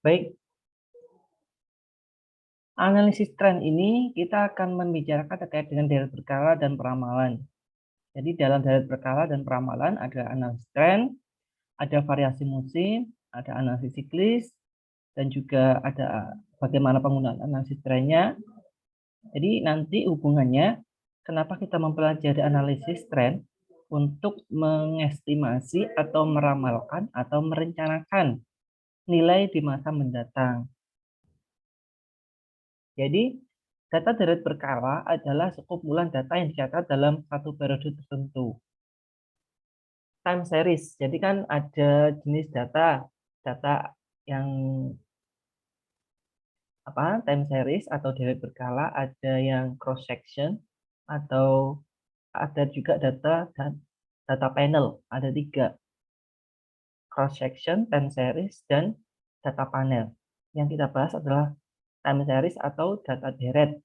Baik, analisis tren ini kita akan membicarakan terkait dengan deret berkala dan peramalan. Jadi dalam deret berkala dan peramalan ada analisis tren, ada variasi musim, ada analisis siklis, dan juga ada bagaimana penggunaan analisis trennya. Jadi nanti hubungannya, kenapa kita mempelajari analisis tren untuk mengestimasi atau meramalkan atau merencanakan nilai di masa mendatang. Jadi, data deret berkala adalah sekumpulan data yang dicatat dalam satu periode tertentu. Time series, jadi kan ada jenis data, data yang time series atau deret berkala, ada yang cross section, atau ada juga data dan data panel, ada 3, cross section, time series, dan data panel. Yang kita bahas adalah time series atau data deret.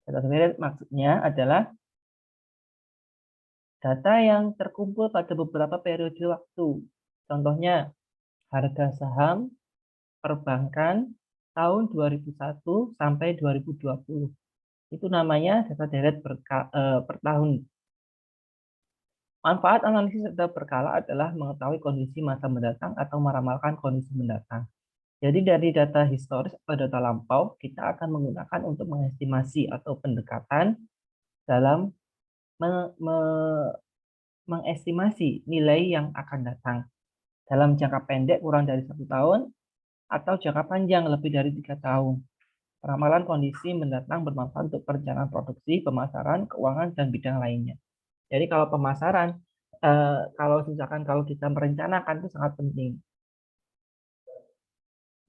Data deret maksudnya adalah data yang terkumpul pada beberapa periode waktu. Contohnya, harga saham perbankan tahun 2001 sampai 2020. Itu namanya data deret per tahun. Manfaat analisis data berkala adalah mengetahui kondisi masa mendatang atau meramalkan kondisi mendatang. Jadi dari data historis atau data lampau, kita akan menggunakan untuk mengestimasi atau pendekatan dalam mengestimasi nilai yang akan datang dalam jangka pendek kurang dari 1 tahun atau jangka panjang lebih dari 3 tahun. Peramalan kondisi mendatang bermanfaat untuk perencanaan produksi, pemasaran, keuangan, dan bidang lainnya. Jadi kalau pemasaran, kalau kita merencanakan itu sangat penting.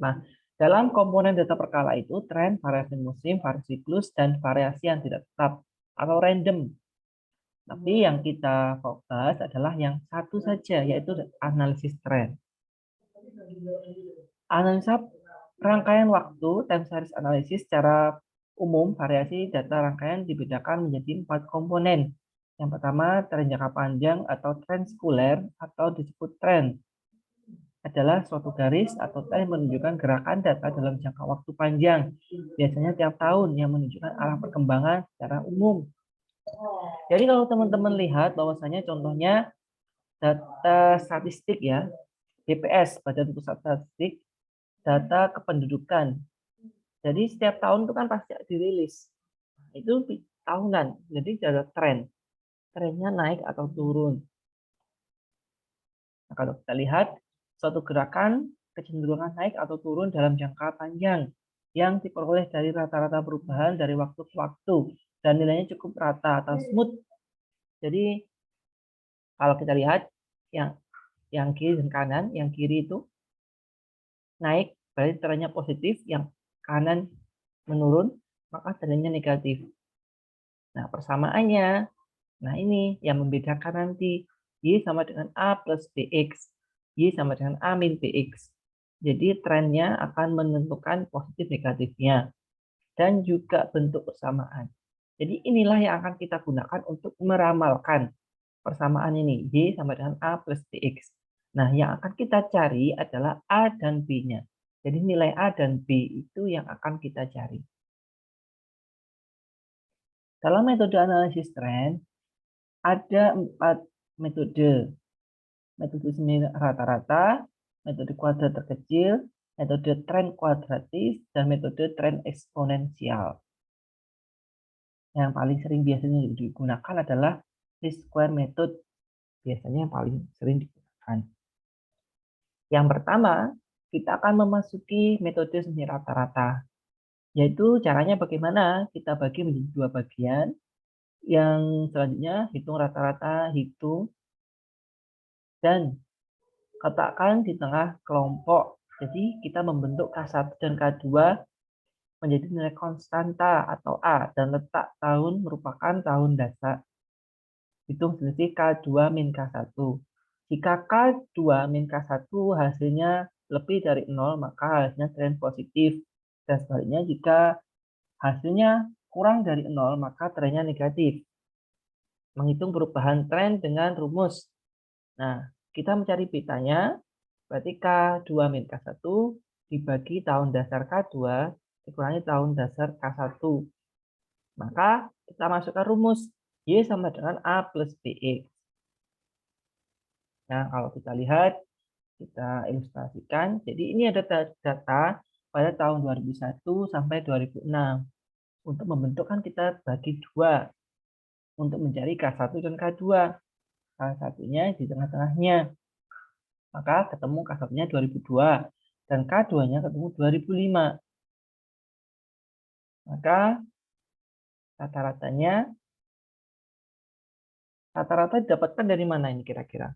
Nah, dalam komponen data perkala itu, tren, variasi musim, variasi siklus, dan variasi yang tidak tetap atau random. Tapi yang kita fokus adalah yang satu saja, yaitu analisis tren. Analisa rangkaian waktu, time series analysis secara umum, variasi data rangkaian dibedakan menjadi 4 komponen. Yang pertama, tren jangka panjang atau tren sekuler atau disebut tren adalah suatu garis atau tren yang menunjukkan gerakan data dalam jangka waktu panjang, biasanya tiap tahun, yang menunjukkan arah perkembangan secara umum. Jadi kalau teman-teman lihat bahwasanya contohnya data statistik ya, BPS, Badan Pusat Statistik, data kependudukan. Jadi setiap tahun itu kan pasti dirilis. Itu tahunan, jadi ada tren. Trennya naik atau turun. Nah, kalau kita lihat suatu gerakan kecenderungan naik atau turun dalam jangka panjang yang diperoleh dari rata-rata perubahan dari waktu ke waktu dan nilainya cukup rata atau smooth. Jadi kalau kita lihat yang kiri dan kanan, yang kiri itu naik berarti trennya positif, yang kanan menurun maka trennya negatif. Nah, persamaannya, nah ini yang membedakan nanti Y sama dengan A plus BX, Y sama dengan A min BX. Jadi trennya akan menentukan positif negatifnya dan juga bentuk persamaan. Jadi inilah yang akan kita gunakan untuk meramalkan persamaan ini, Y sama dengan A plus BX. Nah, yang akan kita cari adalah A dan B-nya. Jadi nilai A dan B itu yang akan kita cari. Dalam metode analisis tren, ada 4 metode. Metode semi rata-rata, metode kuadrat terkecil, metode tren kuadratis, dan metode tren eksponensial. Yang paling sering biasanya digunakan adalah least square method. Biasanya yang paling sering digunakan. Yang pertama, kita akan memasuki metode semi rata-rata. Yaitu caranya bagaimana? Kita bagi menjadi 2 bagian. Yang selanjutnya, hitung rata-rata, hitung, dan letakkan di tengah kelompok. Jadi kita membentuk K1 dan K2 menjadi nilai konstanta atau A dan letak tahun merupakan tahun dasar. Hitung selisih K2 min K1. Jika K2 min K1 hasilnya lebih dari 0, maka hasilnya tren positif. Dan sebaliknya jika hasilnya kurang dari 0, maka trennya negatif. Menghitung perubahan tren dengan rumus. Nah, kita mencari betanya, berarti K2 min K1 dibagi tahun dasar K2 dikurangi tahun dasar K1. Maka kita masukkan rumus Y sama dengan A plus BX. Nah, kalau kita lihat, kita ilustrasikan. Jadi ini ada data pada tahun 2001 sampai 2006. Untuk membentukkan kita bagi dua untuk mencari K1 dan K2. K1-nya di tengah-tengahnya. Maka ketemu K1-nya 2002 dan K2-nya ketemu 2005. Maka rata-ratanya rata-rata didapatkan dari mana ini kira-kira?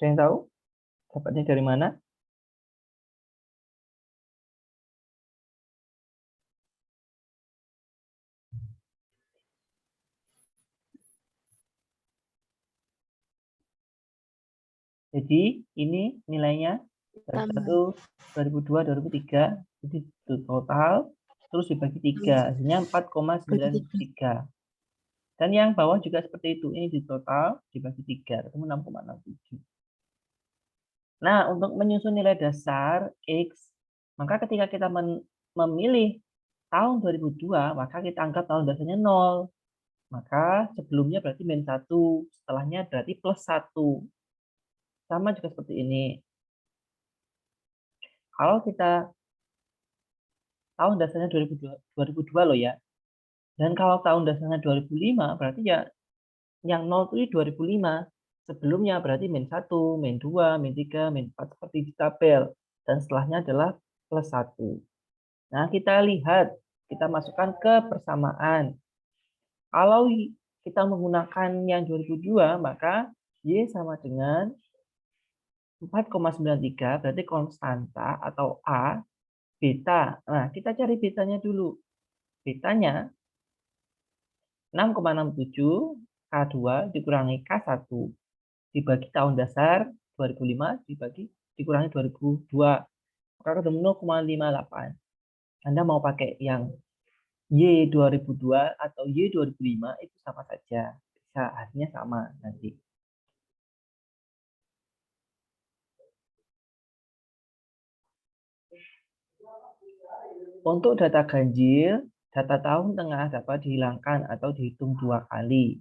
Ada yang tahu? Dapatnya dari mana? Jadi ini nilainya 2001, 2002, 2003. Jadi total terus dibagi 3. Hasilnya 4,93. Dan yang bawah juga seperti itu. Ini di total dibagi 3. Ketemu 6,67. Nah, untuk menyusun nilai dasar X, maka ketika kita memilih tahun 2002, maka kita anggap tahun dasarnya 0. Maka sebelumnya berarti min 1, setelahnya berarti plus 1. Sama juga seperti ini. Kalau kita tahun dasarnya 2002 loh ya. Dan kalau tahun dasarnya 2005, berarti ya yang 0 itu 2005. Sebelumnya berarti min 1, min 2, min 3, min 4 seperti di tabel. Dan setelahnya adalah plus 1. Nah, kita lihat, kita masukkan ke persamaan. Kalau kita menggunakan yang 2002, maka Y sama dengan 4,93, berarti konstanta atau A, beta. Nah, kita cari betanya dulu. Betanya 6,67 K2 dikurangi K1 dibagi tahun dasar 2005 dikurangi 2002. Maka ketemu 0,58. Anda mau pakai yang Y 2002 atau Y 2005 itu sama saja. Bisa hasilnya sama nanti. Untuk data ganjil, data tahun tengah dapat dihilangkan atau dihitung 2 kali.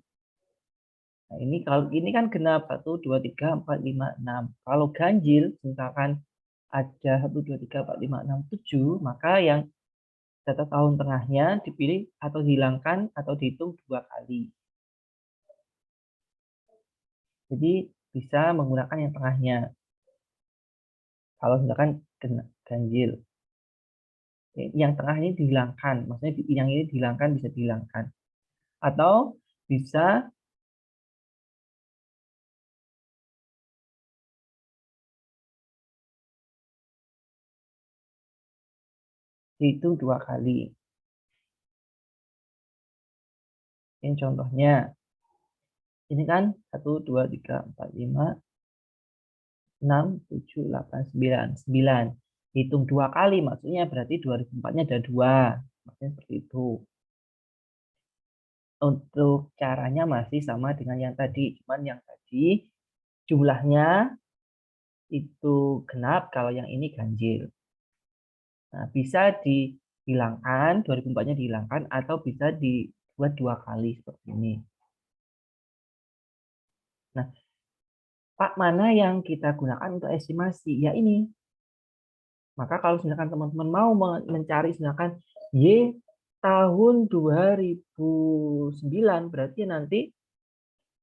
Nah, ini kan genap 1, 2, 3, 4, 5, 6. Kalau ganjil, misalkan ada 1, 2, 3, 4, 5, 6, 7, maka yang data tahun tengahnya dipilih atau dihilangkan atau dihitung 2 kali. Jadi bisa menggunakan yang tengahnya. Kalau misalkan ganjil. Yang tengah ini dihilangkan. Maksudnya yang ini dihilangkan, bisa dihilangkan. Atau bisa dihitung 2 kali. Ini contohnya. Ini kan 1, 2, 3, 4, 5, 6, 7, 8, 9. 9. Hitung 2 kali, maksudnya berarti 2004-nya ada 2. Maksudnya seperti itu. Untuk caranya masih sama dengan yang tadi. Cuman yang tadi jumlahnya itu genap, kalau yang ini ganjil. Nah, bisa dihilangkan, 2004-nya dihilangkan, atau bisa dibuat 2 kali seperti ini. Nah, Pak, mana yang kita gunakan untuk estimasi? Ya ini. Maka kalau misalkan teman-teman mau mencari misalkan Y tahun 2009, berarti nanti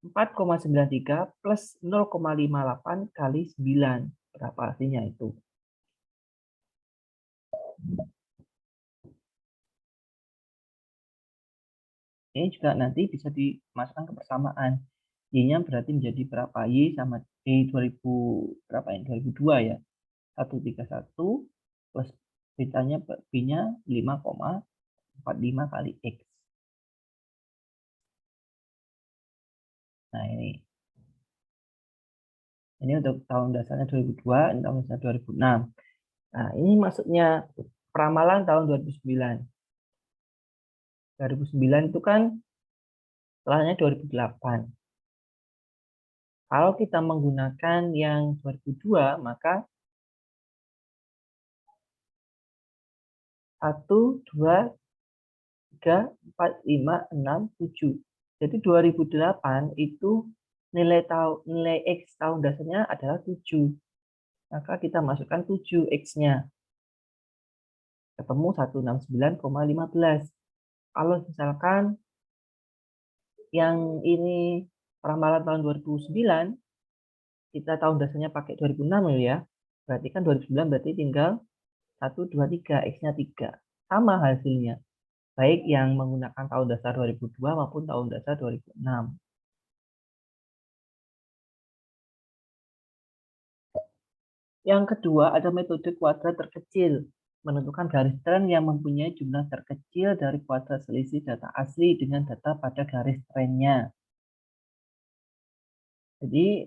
4,93 plus 0,58 kali 9. Berapa artinya itu? Ini juga nanti bisa dimasukkan ke persamaan. Y-nya berarti menjadi berapa? Y sama Y 2000 berapa ini? 2002 ya. 131 plus betanya B-nya 5,45 kali X. Nah, ini untuk tahun dasarnya 2002, ini tahun dasarnya 2006. Nah, ini maksudnya peramalan tahun 2009. 2009 itu kan setelahnya 2008. Kalau kita menggunakan yang 2002, maka 1, 2, 3, 4, 5, 6, 7. Jadi 2008 itu nilai X tahun dasarnya adalah 7. Maka kita masukkan 7X-nya. Ketemu 169,15. Kalau misalkan yang ini ramalan tahun 2009, kita tahun dasarnya pakai 2006 ya. Berarti kan 2009 berarti tinggal 1, 2, 3. X-nya 3. Sama hasilnya. Baik yang menggunakan tahun dasar 2002 maupun tahun dasar 2006. Yang kedua, ada metode kuadrat terkecil. Menentukan garis tren yang mempunyai jumlah terkecil dari kuadrat selisih data asli dengan data pada garis trennya. Jadi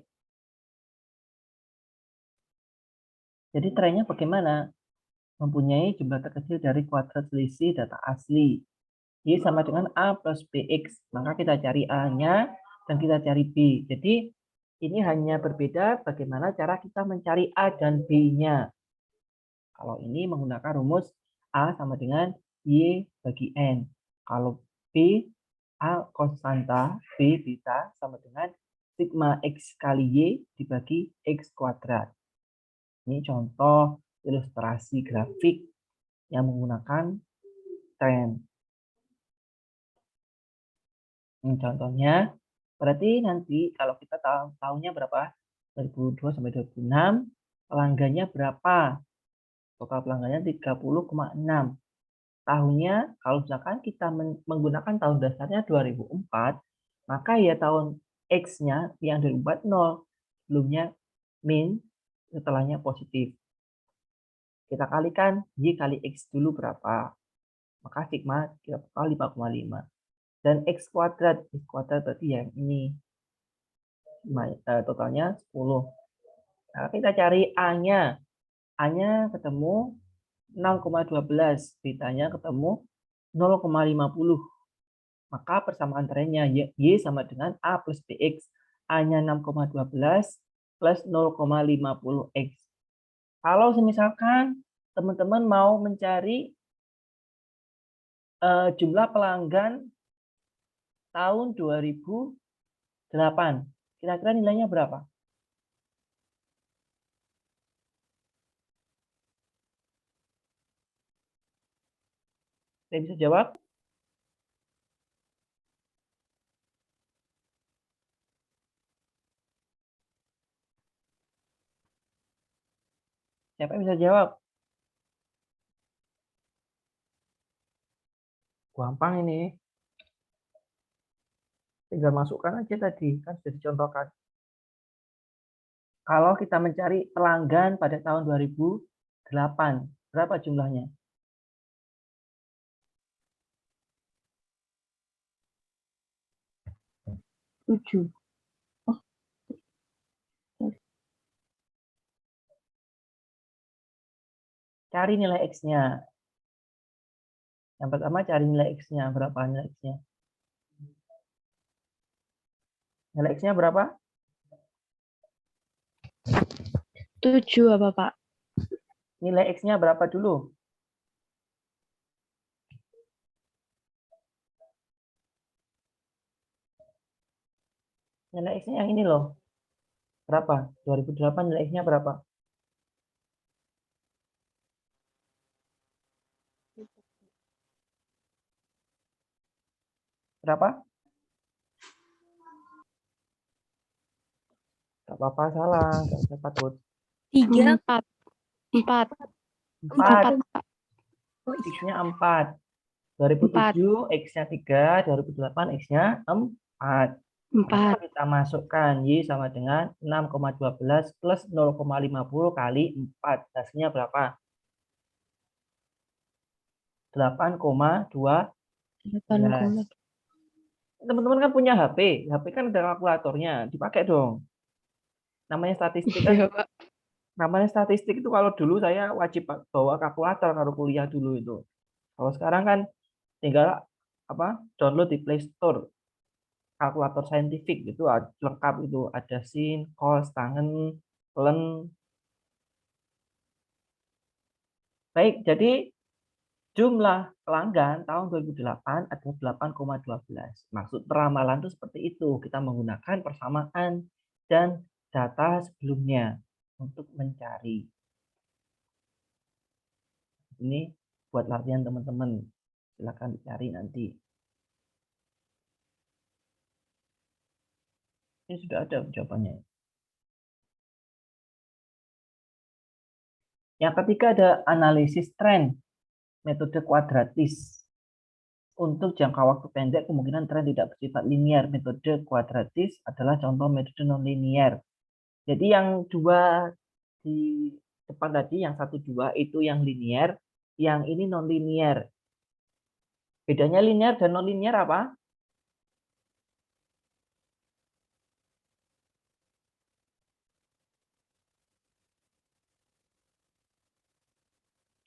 trennya bagaimana? Mempunyai jumlah terkecil dari kuadrat selisih data asli. Y sama dengan A plus BX. Maka kita cari A-nya dan kita cari B. Jadi ini hanya berbeda bagaimana cara kita mencari A dan B-nya. Kalau ini menggunakan rumus A sama dengan Y bagi N. Kalau B, A konstanta, B beta sama dengan sigma X kali Y dibagi X kuadrat. Ini contoh ilustrasi grafik yang menggunakan tren. Contohnya, berarti nanti kalau kita tahunnya berapa? 2002 sampai 2006, pelanggannya berapa? Total pelanggannya 30,6. Tahunnya, kalau misalkan kita menggunakan tahun dasarnya 2004, maka ya tahun X-nya yang 2004 0. Sebelumnya min, setelahnya positif. Kita kalikan Y kali X dulu berapa? Maka sigma kita kali 5,5. Dan X kuadrat berarti yang ini. Totalnya 10. Nah, kita cari A-nya. A-nya ketemu 6,12. Betanya ketemu 0,50. Maka persamaan trennya Y sama dengan A plus BX. A-nya 6,12 plus 0,50X. Kalau misalkan teman-teman mau mencari jumlah pelanggan tahun 2008, kira-kira nilainya berapa? Saya bisa jawab? Siapa yang bisa jawab? Gampang ini. Tinggal masukkan aja tadi, kan sudah dicontohkan. Kalau kita mencari pelanggan pada tahun 2008, berapa jumlahnya? 7. Cari nilai X-nya. Yang pertama cari nilai X-nya. Berapa nilai X-nya? Nilai X-nya berapa? 7 apa, Pak? Nilai X-nya berapa dulu? Nilai X-nya yang ini loh. Berapa? 2008 nilai X-nya berapa? Berapa? Gak apa-apa, salah. Gak usah takut. 3, 4. 4. 4. X-nya 4. 2007 X-nya 3, 2008 X-nya 4. Maka kita masukkan Y sama dengan 6,12 plus 0,50 kali 4. Hasilnya berapa? 8,2. Teman-teman kan punya HP. HP kan ada kalkulatornya. Dipakai dong. Namanya statistik kan. Namanya statistik itu kalau dulu saya wajib bawa kalkulator kalau kuliah dulu itu. Kalau sekarang kan tinggal download di Play Store kalkulator saintifik itu lengkap, itu ada sin, cos, tangen, len. Baik, jadi jumlah pelanggan tahun 2008 adalah 8,12. Maksud peramalan itu seperti itu. Kita menggunakan persamaan dan data sebelumnya untuk mencari. Ini buat latihan teman-teman. Silakan dicari nanti. Ini sudah ada jawabannya. Yang ketiga ada analisis tren, metode kuadratis. Untuk jangka waktu pendek, kemungkinan tren tidak bersifat linear. Metode kuadratis adalah contoh metode non-linear. Jadi yang dua di depan tadi, yang 1, 2 itu yang linear, yang ini non-linear. Bedanya linear dan non-linear apa?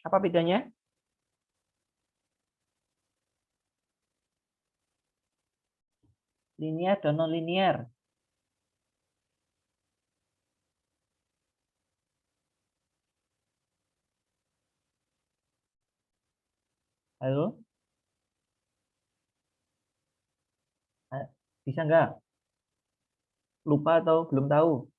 Apa bedanya? Linear dan non-linear. Halo? Bisa nggak? Lupa atau belum tahu?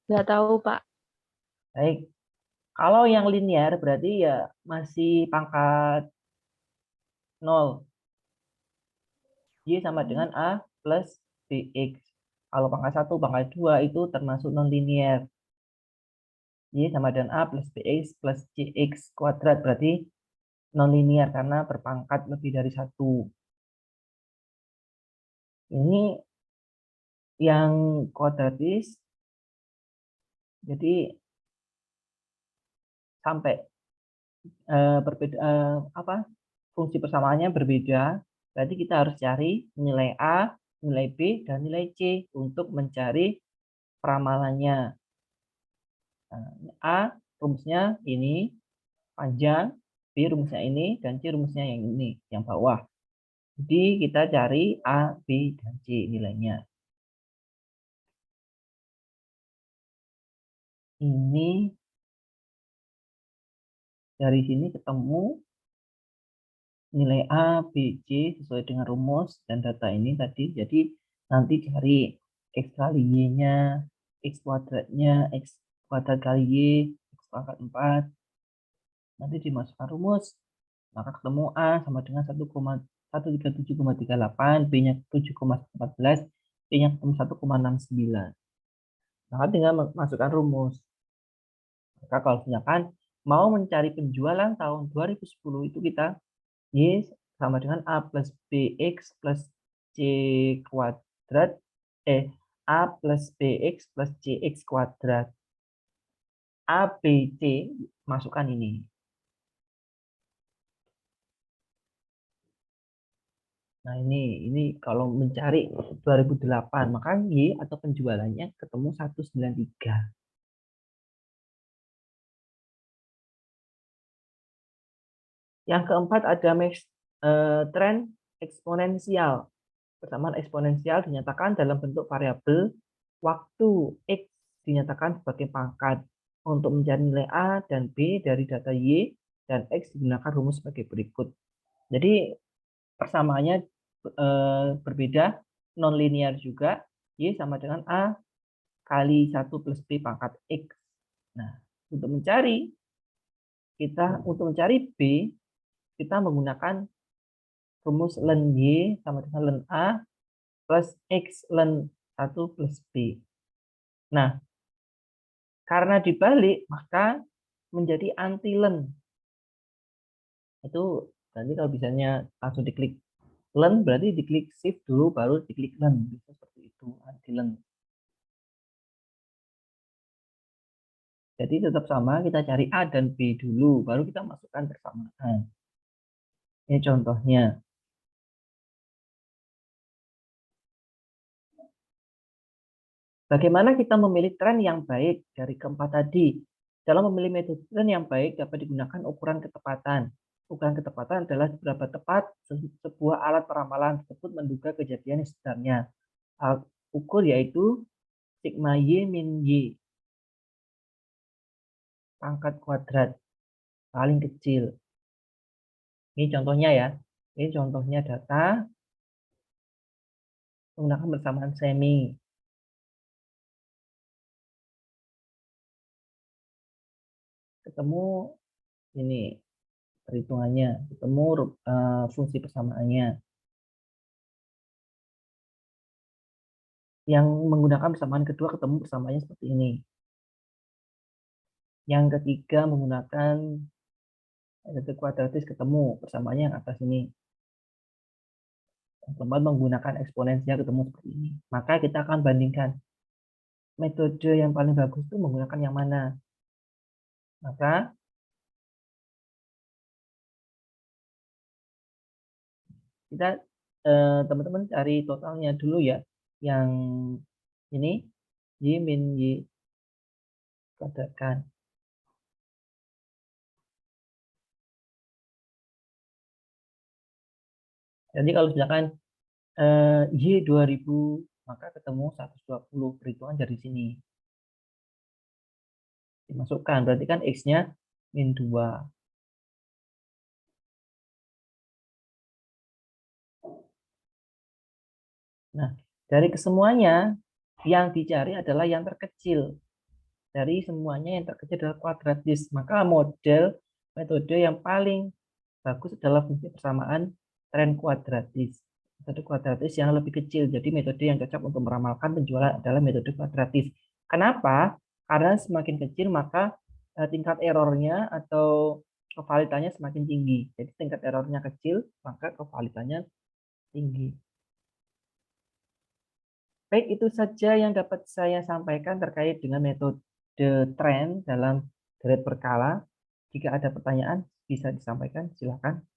Nggak tahu, Pak. Baik. Kalau yang linear berarti ya masih pangkat 0. Y sama dengan A plus BX. Kalau pangkat 1, pangkat 2 itu termasuk non-linear. Y sama dengan A plus BX plus CX kuadrat. Berarti non-linear karena berpangkat lebih dari 1. Ini yang kuadratis. Jadi sampai berbeda fungsi persamaannya berbeda. Berarti kita harus cari nilai A, nilai B, dan nilai C untuk mencari peramalannya. A rumusnya ini panjang, B rumusnya ini, dan C rumusnya yang ini, yang bawah. Jadi kita cari A, B, dan C nilainya. Ini dari sini ketemu nilai A, B, C sesuai dengan rumus dan data ini tadi. Jadi nanti cari X kali Y-nya, X kuadratnya, X kuadrat kali Y, X pangkat 4. Nanti dimasukkan rumus. Maka ketemu A sama dengan 1,137,38, B-nya 7,14, C-nya ketemu 1,69. Maka tinggal masukkan rumus. Maka kalau misalkan mau mencari penjualan tahun 2010 itu kita Y sama dengan A plus BX plus C kuadrat, A plus BX plus CX kuadrat. A, B, C, masukkan ini. Nah ini kalau mencari 2008, maka Y atau penjualannya ketemu 193. Yang keempat ada tren eksponensial. Persamaan eksponensial dinyatakan dalam bentuk variabel waktu X dinyatakan sebagai pangkat. Untuk mencari nilai A dan B dari data Y dan X digunakan rumus sebagai berikut. Jadi persamaannya berbeda, non-linear juga. Y sama dengan A kali 1 plus B pangkat X. Nah, untuk mencari B, kita menggunakan rumus len Y sama dengan len A plus X len 1 plus B. Nah, karena dibalik, maka menjadi anti-len. Itu nanti kalau bisanya langsung diklik len, berarti diklik shift dulu, baru diklik len. Bisa seperti itu, anti-len. Jadi tetap sama, kita cari A dan B dulu, baru kita masukkan persamaan. Ini contohnya. Bagaimana kita memilih tren yang baik dari keempat tadi? Dalam memilih metode tren yang baik dapat digunakan ukuran ketepatan. Ukuran ketepatan adalah seberapa tepat sebuah alat peramalan tersebut menduga kejadian yang sebenarnya. Alat ukur yaitu sigma Y min Y, pangkat kuadrat, paling kecil. Ini contohnya ya. Ini contohnya data menggunakan persamaan semi. Ketemu ini perhitungannya, ketemu fungsi persamaannya. Yang menggunakan persamaan kedua ketemu persamaannya seperti ini. Yang ketiga menggunakan metode kuadratis ketemu persamaannya yang atas ini. Yang keempat menggunakan eksponensial ketemu seperti ini. Maka kita akan bandingkan metode yang paling bagus itu menggunakan yang mana. Maka kita teman-teman cari totalnya dulu ya. Yang ini Y min Y kuadratkan. Jadi kalau misalkan Y 2000 maka ketemu 120 perhitungan dari sini. Dimasukkan berarti kan X-nya min 2. Nah, dari kesemuanya yang dicari adalah yang terkecil. Dari semuanya yang terkecil adalah kuadratis. Maka metode yang paling bagus adalah fungsi persamaan tren kuadratis. Metode kuadratis yang lebih kecil. Jadi metode yang cocok untuk meramalkan penjualan adalah metode kuadratis. Kenapa? Karena semakin kecil maka tingkat errornya atau kevalitannya semakin tinggi. Jadi tingkat errornya kecil, maka kevalitannya tinggi. Baik, itu saja yang dapat saya sampaikan terkait dengan metode tren dalam grade berkala. Jika ada pertanyaan, bisa disampaikan, silakan.